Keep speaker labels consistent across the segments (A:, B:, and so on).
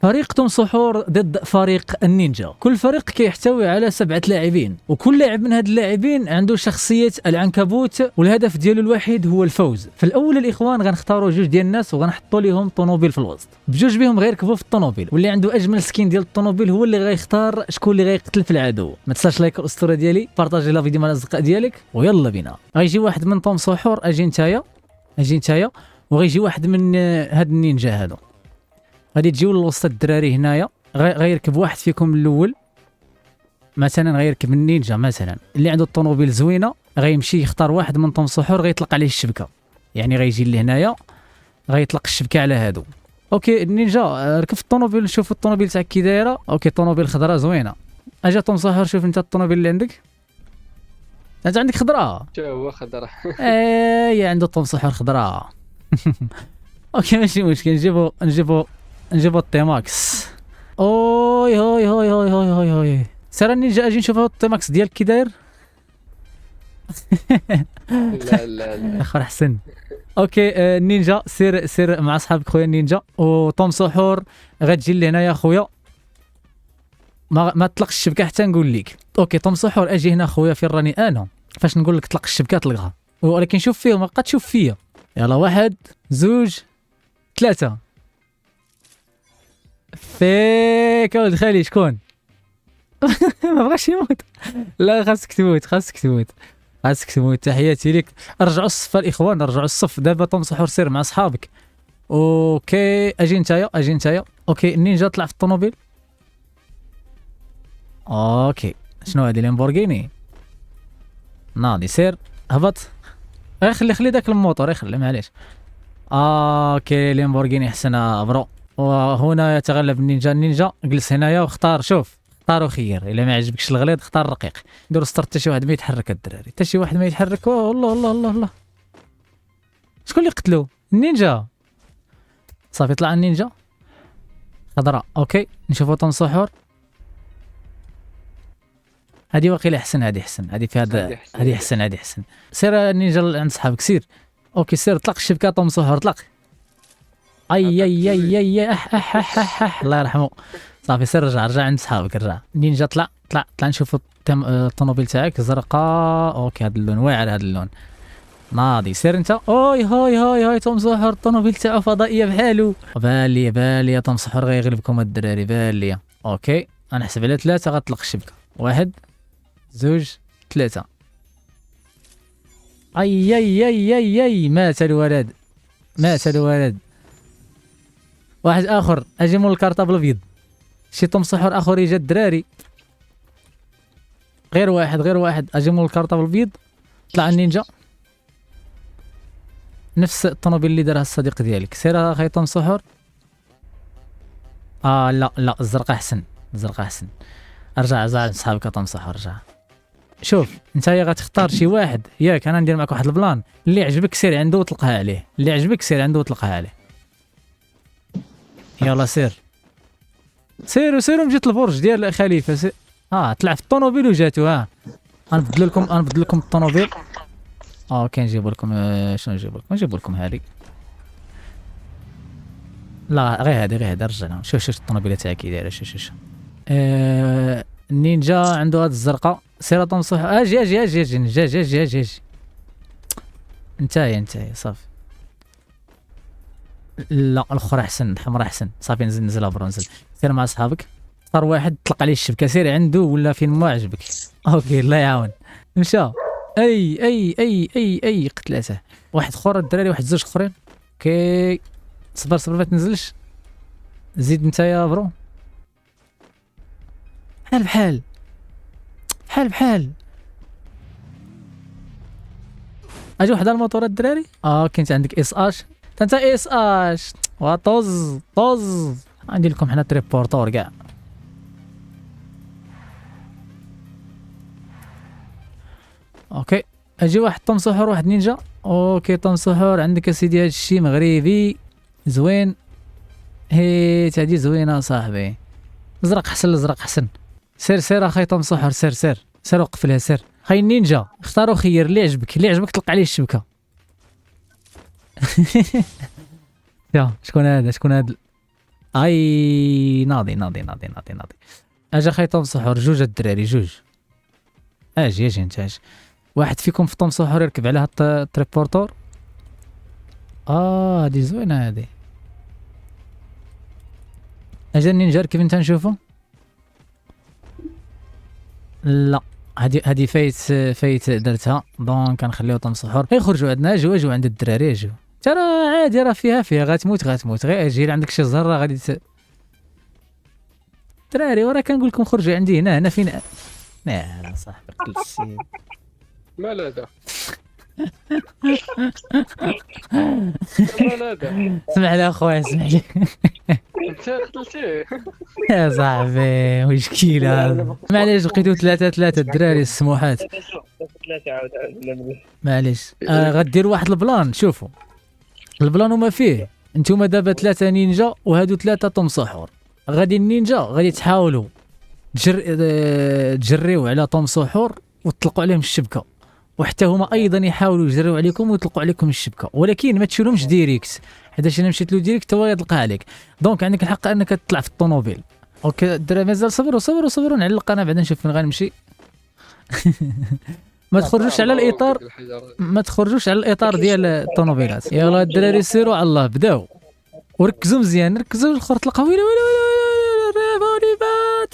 A: فريق توم سحور ضد فريق النينجا. كل فريق كيحتوي على 7 لاعبين، وكل لاعب من هاد اللاعبين عنده شخصية العنكبوت، والهدف ديالو الوحيد هو الفوز. في الاول الاخوان غنختاروا جوج ديال الناس وغنحطوا لهم طوموبيل في الوسط، بجوج بهم غيركبوا في الطوموبيل، واللي عنده اجمل سكين ديال الطوموبيل هو اللي غيختار شكون اللي غيقتل في العدو. ما تنساش لايك الاسطوره ديالي، بارطاجي لا فيديو مع الاصدقاء ديالك، ويلا بينا. غيجي واحد من توم سحور، اجي نتايا، وغيجي واحد من هاد النينجا هادو. غادي تجيو لوسط الدراري هنايا، غيركب واحد فيكم الاول، مثلا غيركب النينجا مثلا اللي عنده الطوموبيل زوينه، غيمشي يختار واحد من توم سحور غيطلق عليه الشبكه، يعني غيجي لهنايا غيطلق الشبكه على هادو. اوكي النينجا ركب في الطوموبيل، شوف الطوموبيل تاعك كي دايره. اوكي الطوموبيل خضراء زوينه. اجا توم سحور، شوف انت الطوموبيل اللي عندك، انت عندك خضراء.
B: هو خضرا.
A: اي عنده توم سحور خضراء. اوكي ماشي مشكل، نجيبو التيماكس. اوي هوي هوي هوي هوي هوي هوي سير النينجا، اجي نشوف التيماكس ديالك كي داير.
B: لا
A: اخر حسن. اوكي النينجا سير مع صحابك خويا النينجا، وطوم سحور غتجي لهنايا خويا، ما تطلقش الشبكه حتى نقول لك. اوكي توم سحور اجي هنا خويا، فين راني انا؟ فاش نقول لك طلق الشبكه طلقها، ولكن شوف فيه ما بقى تشوف فيا. يلا 1 2 3. فيك ولد خالي شكون؟ ما بغاش يموت. لا خاصك تموت. تحياتي لك. رجعوا الصف الاخوان، رجعوا الصف دابا. توم سحور سير مع صحابك. اوكي اجي نتايا. اوكي النينجا طلع في الطوموبيل. اوكي شنو هادي؟ لامبورغيني ناضي. سير هبط، خلي داك الموتور، خلي معليش. اوكي لامبورغيني حسنا برو. وهنا يتغلب النينجا. جلس هنايا واختار، شوف اختار وخير، الا ما عجبكش الغليظ اختار الرقيق. ديروا ستارت، حتى شي واحد ما يتحرك الدراري، حتى شي واحد ما يتحرك. الله شكون اللي قتلو؟ النينجا. صافي طلع النينجا خضراء. اوكي نشوفوا توم سحور. هادي واقيلا احسن، هادي في هذا، هادي احسن. سير النينجا عند صحابك سير. اوكي سير طلق الشبكه توم سحور، طلق. اي الله يرحمه. صافي سير رجع عند صحابك، رجع. نينجا طلع نشوفوا الطوموبيل تاعك زرقاء. اوكي هذا اللون واعر، هذا اللون ناضي. سير انت. اوي هاي توم سحور الطوموبيل تاعو فضائيه بحالو. بالي توم سحور غيغلبكم الدراري، بالي. اوكي غنحسب على 3 غطلق الشبكه. 1 2 3. اي مات الولد. واحد اخر اجي مول الكارطه بالابيض. شي توم سحور اخر يجي الدراري. غير واحد اجي مول الكارطه بالابيض. طلع النينجا نفس الطوموبيل اللي دارها الصديق ديالك. سير اخي توم سحور. لا الزرقاء احسن. ارجع لصحابك توم سحور، رجع. شوف نتايا غتختار شي واحد ياك، انا ندير معك واحد البلان. اللي عجبك سير عنده وطلقها عليه، يلا سير مجيت البرج ديال خليفه. سير. طلع في الطوموبيل وجاتو. غنبدل لكم الطوموبيل. اوكي نجيب لكم شنو نجيب لكم هذه. لا غير هذه رجعنا. شوف الطوموبيله تاعك كي دايره. شوف النينجا عنده هاد الزرقاء. سير توم سحور. اجي نتايا صافي. لا الاخرى احسن، الحمراء احسن. صافي نزل برو. سير مع صحابك، اختار واحد طلق عليه الشبكه. سير عنده ولا فين ما عجبك. اوكي الله يعاون. مشى. اي قتلاته. واحد اخر الدراري، واحد 2 اخرين. اوكي صبر ما تنزلش. زيد نتايا برو. بحال اجي واحد الموتور الدراري. كنت عندك اس اش، انت اس اش وطز. عندي لكم حنا تريبورتور كاع. اوكي اجي واحد توم سحور، واحد نينجا. اوكي توم سحور عندك يا سيدي هاد الشي مغربي زوين. هادي زوينه صاحبي. الازرق حسن. سير اخي توم سحور. سير وقفلها. سير خاي النينجا، اختاروا خير اللي عجبك طلق عليه الشبكه. يا شكون هذا؟ اي ناضي. اجا خي طوم سحور جوج الدراري جوج. اجي انت اجي. واحد فيكم في طوم سحور يركب عليها التريبورتور. هادي زوينه هادي. اجا النينجا كيف انت نشوفو. لا هادي فايت درتها دونك كنخليو طوم سحور يخرجوا عندنا. اجوا عند الدراري اجوا. ترى عادي راه فيها غتموت غير اجي عندك شي زهره غادي دراري وراه كنقول لكم خرجوا عندي هنا فين. لا صاحبي قلت
B: ما لا دا ما لا دا
A: اسمح لي اخويا اسمح لي.
B: انت قتلتيه.
A: يا صاحبي مشكلة هذا. معليش لقيتو ثلاثة الدراري السموحات.
C: ثلاثة عاود
A: معليش غديروا واحد البلان. شوفوا البلان وما فيه انتوما دابا 3 نينجا وهادو 3 طوم سحور. غادي النينجا غادي تحاولوا تجريو على طوم سحور وتطلقوا عليهم الشبكة، وحتى هما ايضا يحاولوا يجريو عليكم ويطلقوا عليكم الشبكة، ولكن ما تشيلهمش ديريكت حيت انا مشيت له ديريكت هو يطلق عليك. دونك عندك الحق انك تطلع في الطوموبيل. اوكي الدراري مازال صبروا نعلق انا بعدا نشوف فين غنمشي. ما تخرجوش على الاطار، ما تخرجوش على الاطار ديال الطوموبيلات. يلا الدراري سيروا على الله بداو وركزوا مزيان، ركزوا الخرط القوي. ريفوليبات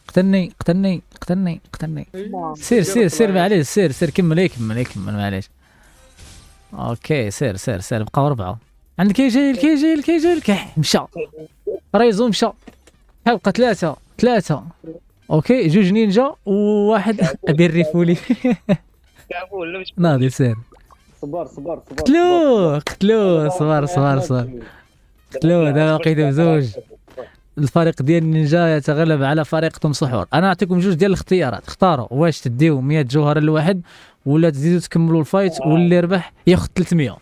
A: قتلني. سير معليش سير كمل معليش. اوكي سير بقاو 4. عندك كي مشى ريزو مشى بقى 3. اوكي 2 نينجا وواحد ابي الريفولي. ناضي سير.
C: صبر
A: قتلوه صبر قتلوه. دابا لقيتو بزوج. الفريق ديال النينجا يتغلب على فريق طوم سحور. انا نعطيكم جوج ديال الاختيارات، اختاروا واش تديو 100 جوهره لواحد ولا تزيدوا تكملوا الفايت واللي ربح ياخذ 300.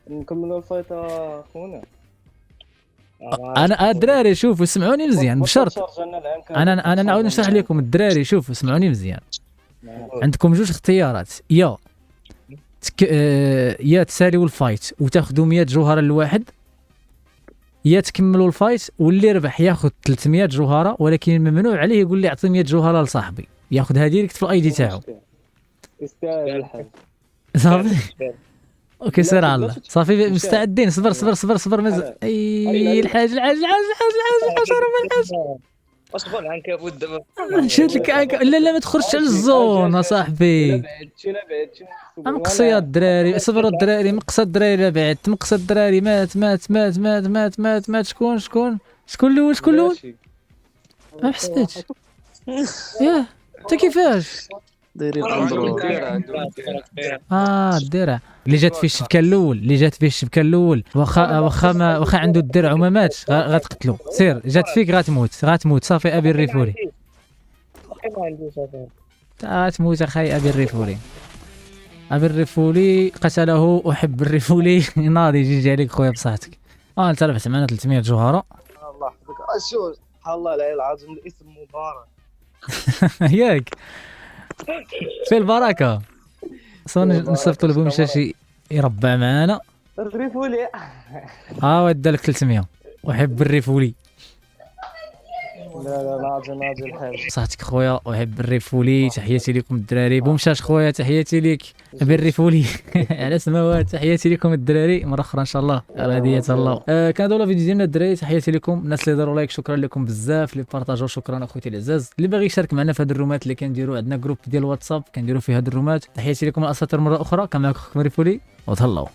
C: نكملوا الفايت اخونا.
A: انا الدراري شوفوا سمعوني مزيان بشرط. انا نعاود نشرح لكم الدراري شوفوا سمعوني مزيان. عندكم جوج اختيارات، يا تساليو الفايت وتاخذوا 100 جوهره لواحد، يا تكملوا الفايت واللي ربح ياخذ 300 جوهره، ولكن ممنوع عليه يقول لي اعطي 100 جوهره لصاحبي، ياخذها ديريكت في الاي دي تاعو.
C: يستاهل الحال
A: صافي اوكي سير على الله. صافي مستعدين. صبر مازال. اي الحاج
C: اصبر العنكبوت دابا
A: مشيت لك لا ما تخرجش على الزون اصاحبي. مقصيه الدراري. صبروا الدراري. مقصد الدراري لا بعد. مقصد الدراري مات. شكون الاول؟ ما حسيتش. ياه انت كيفاش
C: دايرين
A: الدرع اللي جات فيه الشبكه الاول واخا عنده الدرع وما ماتش غتقتلو. سير جات فيك غتموت صافي. ابي الريفولي غتموت اخاي. ابي الريفولي قتله. احب الريفولي. ناضي جيجي عليك خويا بصحتك. انت ربحت معنا 300 جوهره.
C: الله يحفظك. شوف سبحان الله العلي العظيم الاسم مبارك.
A: ياك في البركه. نصيفطوا له مشى يربع معانا.
C: الريفولي
A: ودالك 300. احب الريفولي.
C: لا ناضي الحال.
A: صحتك خويا. احب الريفولي. تحياتي لكم الدراري. بومشاش خويا تحياتي ليك. ابي الريفولي على سماوات. تحياتي لكم الدراري مره اخرى ان شاء الله على هديه الله. كان هذا الفيديو ديالنا الدراري. تحياتي لكم الناس اللي داروا لايك شكرا لكم بزاف، اللي بارطاجوا شكرا اخوتي العزاز، اللي باغي يشارك معنا في هاد الرومات اللي كنديروا. عندنا جروب ديال الواتساب كنديروا فيه هاد الرومات. تحياتي لكم الاساطير مره اخرى. كان معكم اخوكم الريفولي وتهلاو.